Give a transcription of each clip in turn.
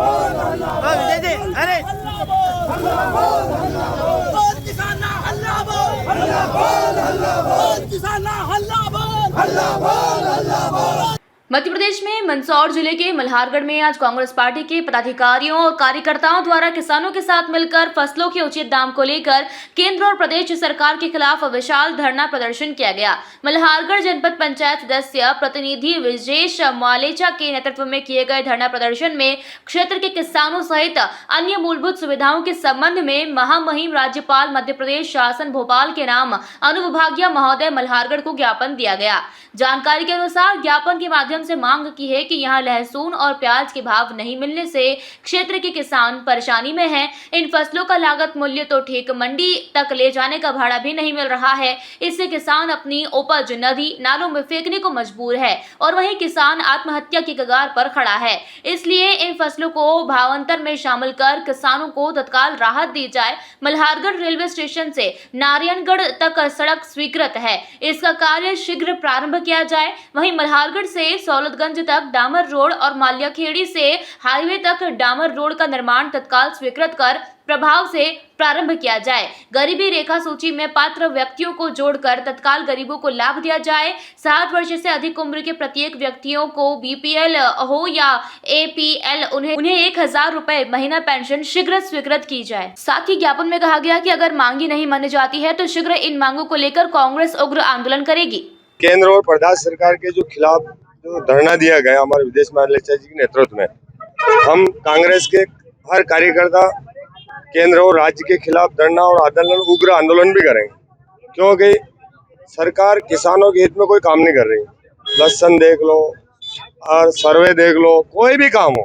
अरे किसाना हल्ला बोल किसाना हल्ला बोल। मध्य प्रदेश में मंदसौर जिले के मल्हारगढ़ में आज कांग्रेस पार्टी के पदाधिकारियों और कार्यकर्ताओं द्वारा किसानों के साथ मिलकर फसलों के उचित दाम को लेकर केंद्र और प्रदेश सरकार के खिलाफ विशाल धरना प्रदर्शन किया गया। मल्हारगढ़ जनपद पंचायत सदस्य प्रतिनिधि विजेश मालेचा के नेतृत्व में किए गए धरना प्रदर्शन में क्षेत्र के किसानों सहित अन्य मूलभूत सुविधाओं के संबंध में महामहिम राज्यपाल मध्य प्रदेश शासन भोपाल के नाम अनुविभागीय महोदय मल्हारगढ़ को ज्ञापन दिया गया। जानकारी के अनुसार ज्ञापन के माध्यम से मांग की है कि यहां लहसुन और प्याज के भाव नहीं मिलने से क्षेत्र के किसान परेशानी में हैं। इन फसलों का लागत मूल्य तो ठीक मंडी तक ले जाने का भाड़ा भी नहीं मिल रहा है। इससे किसान अपनी उपज नदी नालों में फेंकने को मजबूर है और वहीं किसान आत्महत्या की कगार पर खड़ा है। इसलिए इन फसलों को भावांतर में शामिल कर किसानों को तत्काल राहत दी जाए। मल्हारगढ़ रेलवे स्टेशन से नारायणगढ़ तक सड़क स्वीकृत है, इसका कार्य शीघ्र प्रारंभ किया जाए। वहीं मल्हारगढ़ से सौलतगंज तक डामर रोड और माल्याखेड़ी से हाईवे तक डामर रोड का निर्माण तत्काल स्वीकृत कर प्रभाव से प्रारंभ किया जाए। गरीबी रेखा सूची में पात्र व्यक्तियों को जोड़कर तत्काल गरीबों को लाभ दिया जाए। 60 वर्ष से अधिक उम्र के प्रत्येक व्यक्तियों को बीपीएल हो या एपीएल उन्हें 1000 रुपए महीना पेंशन शीघ्र स्वीकृत की जाए। साथ ही ज्ञापन में कहा गया कि अगर मांगी नहीं मानी जाती है तो शीघ्र इन मांगों को लेकर कांग्रेस उग्र आंदोलन करेगी। केंद्र और प्रदेश सरकार के जो खिलाफ जो धरना दिया गया हमारे विदेश मालेचा जी के नेतृत्व में, हम कांग्रेस के हर कार्यकर्ता केंद्र और राज्य के खिलाफ धरना और उग्र आंदोलन भी करेंगे, क्योंकि सरकार किसानों के हित में कोई काम नहीं कर रही। लहसन देख लो और सर्वे देख लो, कोई भी काम हो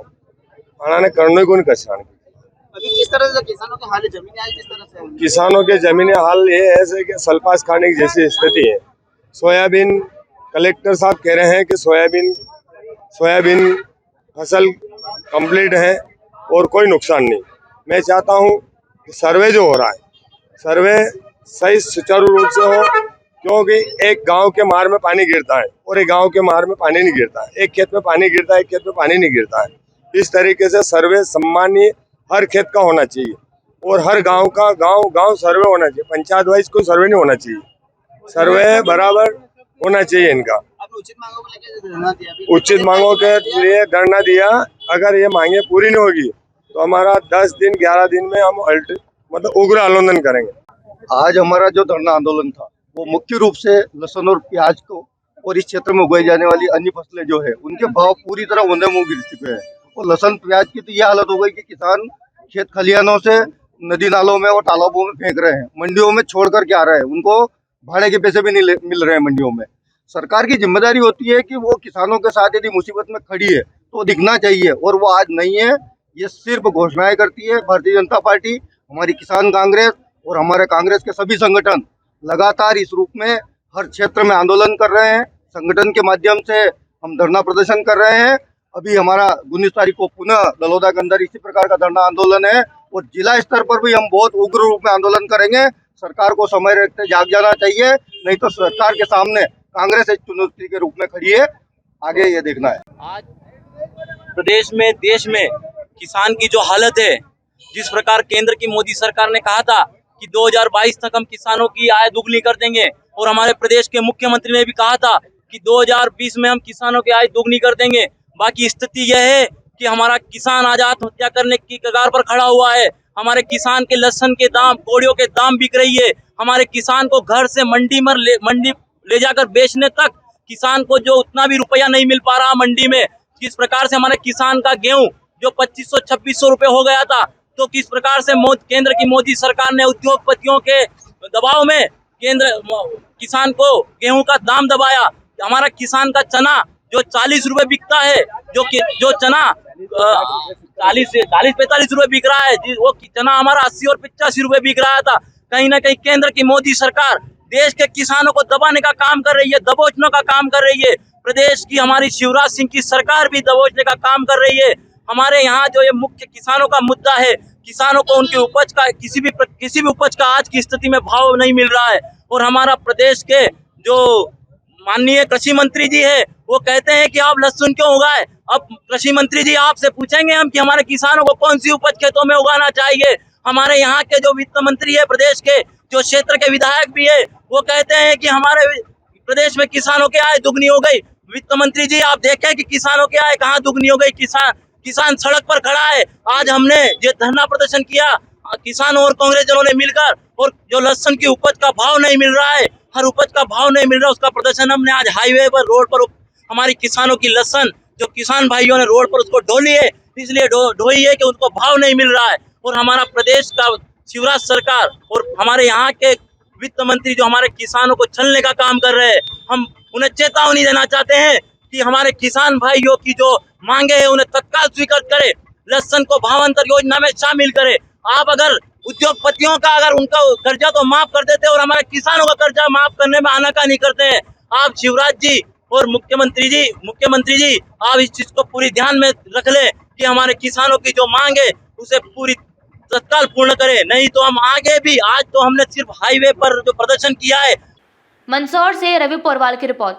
उन्होंने करने को नहीं किसान। अभी किस तरह से किसानों के हाल जमीनी हाल किस तरह से? किसानों के जमीनी हाल ये है कि सल्फास खाने की जैसी स्थिति है। सोयाबीन कलेक्टर साहब कह रहे हैं कि सोयाबीन फसल कंप्लीट है और कोई नुकसान नहीं। मैं चाहता हूं कि सर्वे जो हो रहा है, सर्वे सही सुचारू रूप से हो, क्योंकि एक गांव के मार में पानी गिरता है और एक गांव के मार में पानी नहीं गिरता है। एक खेत में पानी गिरता है, एक खेत में पानी नहीं गिरता है। इस तरीके से सर्वे सम्मानीय हर खेत का होना चाहिए और हर गाँव का गाँव सर्वे होना चाहिए। पंचायत वाइज कोई सर्वे नहीं होना चाहिए, सर्वे बराबर होना चाहिए इनका। उचित मांगों को लेकर धरना दिया, उचित मांगों के लिए धरना दिया। अगर ये मांगे पूरी नहीं होगी तो हमारा 10 दिन 11 दिन में हम मतलब उग्र आंदोलन करेंगे। आज हमारा जो धरना आंदोलन था वो मुख्य रूप से लहसुन और प्याज को और इस क्षेत्र में उगाई जाने वाली अन्य फसलें जो है उनके भाव पूरी तरह ऊंधे मुंह गिर चुके हैं। और लहसुन प्याज की तो ये हालत हो गई कि किसान खेत खलिहानों से नदी नालों में और तालाबों में फेंक रहे हैं, मंडियों में छोड़ करके आ रहे हैं। उनको भाड़े के पैसे भी नहीं मिल रहे हैं मंडियों में। सरकार की जिम्मेदारी होती है कि वो किसानों के साथ यदि मुसीबत में खड़ी है तो दिखना चाहिए, और वो आज नहीं है। ये सिर्फ घोषणाएं करती है भारतीय जनता पार्टी, हमारी किसान कांग्रेस और हमारे कांग्रेस के सभी संगठन लगातार इस रूप में हर क्षेत्र में आंदोलन कर रहे हैं। संगठन के माध्यम से हम धरना प्रदर्शन कर रहे हैं। अभी हमारा 19 तारीख को पुनः दलोदा के अंदर इसी प्रकार का धरना आंदोलन है और जिला स्तर पर भी हम बहुत उग्र रूप में आंदोलन करेंगे। सरकार को समय रखते जाग जाना चाहिए, नहीं तो सरकार के सामने कांग्रेस एक चुनौती के रूप में खड़ी है। आगे ये देखना है। आज प्रदेश में देश में किसान की जो हालत है, जिस प्रकार केंद्र की मोदी सरकार ने कहा था कि 2022 तक हम किसानों की आय दुगनी कर देंगे, और हमारे प्रदेश के मुख्यमंत्री ने भी कहा था कि 2020 में हम किसानों की आय दुगनी कर देंगे। बाकी स्थिति यह है कि हमारा किसान आज आत्महत्या करने की कगार पर खड़ा हुआ है। हमारे किसान के लहसुन के दाम, कोड़ियों के दाम बिक रही है। हमारे किसान को घर से मंडी ले जाकर बेचने तक किसान को जो उतना भी रुपया नहीं मिल पा रहा मंडी में। किस प्रकार से हमारे किसान का गेहूं जो 2500-2600 रुपए हो गया था, तो किस प्रकार से केंद्र की मोदी सरकार ने उद्योगपतियों के दबाव में किसान को गेहूं का दाम दबाया। हमारा किसान का चना जो 40 रुपए बिकता है, जो चना 40-45 रुपए बिक रहा है, वो चना हमारा 80 और 85 रुपए बिक रहा था। कहीं ना कहीं केंद्र की मोदी सरकार देश के किसानों को दबाने का काम कर रही है, दबोचने का काम कर रही है। प्रदेश की हमारी शिवराज सिंह की सरकार भी दबोचने का काम कर रही है। हमारे यहाँ जो ये मुख्य किसानों का मुद्दा है, किसानों को उनकी उपज का किसी भी उपज का आज की स्थिति में भाव नहीं मिल रहा है। और हमारा प्रदेश के जो माननीय कृषि मंत्री जी है, वो कहते हैं कि आप लहसुन क्यों उगाए। अब कृषि मंत्री जी आपसे पूछेंगे हम कि हमारे किसानों को कौन सी उपज खेतों में उगाना चाहिए। हमारे यहाँ के जो वित्त मंत्री है प्रदेश के, जो क्षेत्र के विधायक भी है, वो कहते हैं कि हमारे प्रदेश में किसानों की आय दुगनी हो गई। वित्त मंत्री जी आप देखें कि किसानों की आय कहाँ दुगनी हो गई। किसान सड़क पर खड़ा है। आज हमने ये धरना प्रदर्शन किया किसानों और कांग्रेसियों ने मिलकर, और जो लहसुन की उपज का भाव नहीं मिल रहा है, हर उपज का भाव नहीं मिल रहा, उसका प्रदर्शन हमने आज हाईवे पर, रोड पर हमारी किसानों की लहसुन जो किसान भाइयों ने रोड पर उसको ढोली है, इसलिए ढोई है कि उनको भाव नहीं मिल रहा है। और हमारा प्रदेश का शिवराज सरकार और हमारे यहाँ के वित्त मंत्री जो हमारे किसानों को छलने का काम कर रहे हैं, हम उन्हें चेतावनी देना चाहते हैं कि हमारे किसान भाइयों की जो मांगे हैं उन्हें तत्काल स्वीकार करे। लहसुन को भावांतर योजना में शामिल करे। आप अगर उद्योगपतियों का अगर उनका कर्जा तो माफ कर देते और हमारे किसानों का कर्जा माफ करने में आनाकानी करते हैं। आप शिवराज जी और मुख्यमंत्री जी आप इस चीज को पूरी ध्यान में रख ले कि हमारे किसानों की जो मांग है उसे पूरी तत्काल पूर्ण करें, नहीं तो हम आगे भी, आज तो हमने सिर्फ हाईवे पर जो प्रदर्शन किया है। मंदसौर से रवि पोरवाल की रिपोर्ट।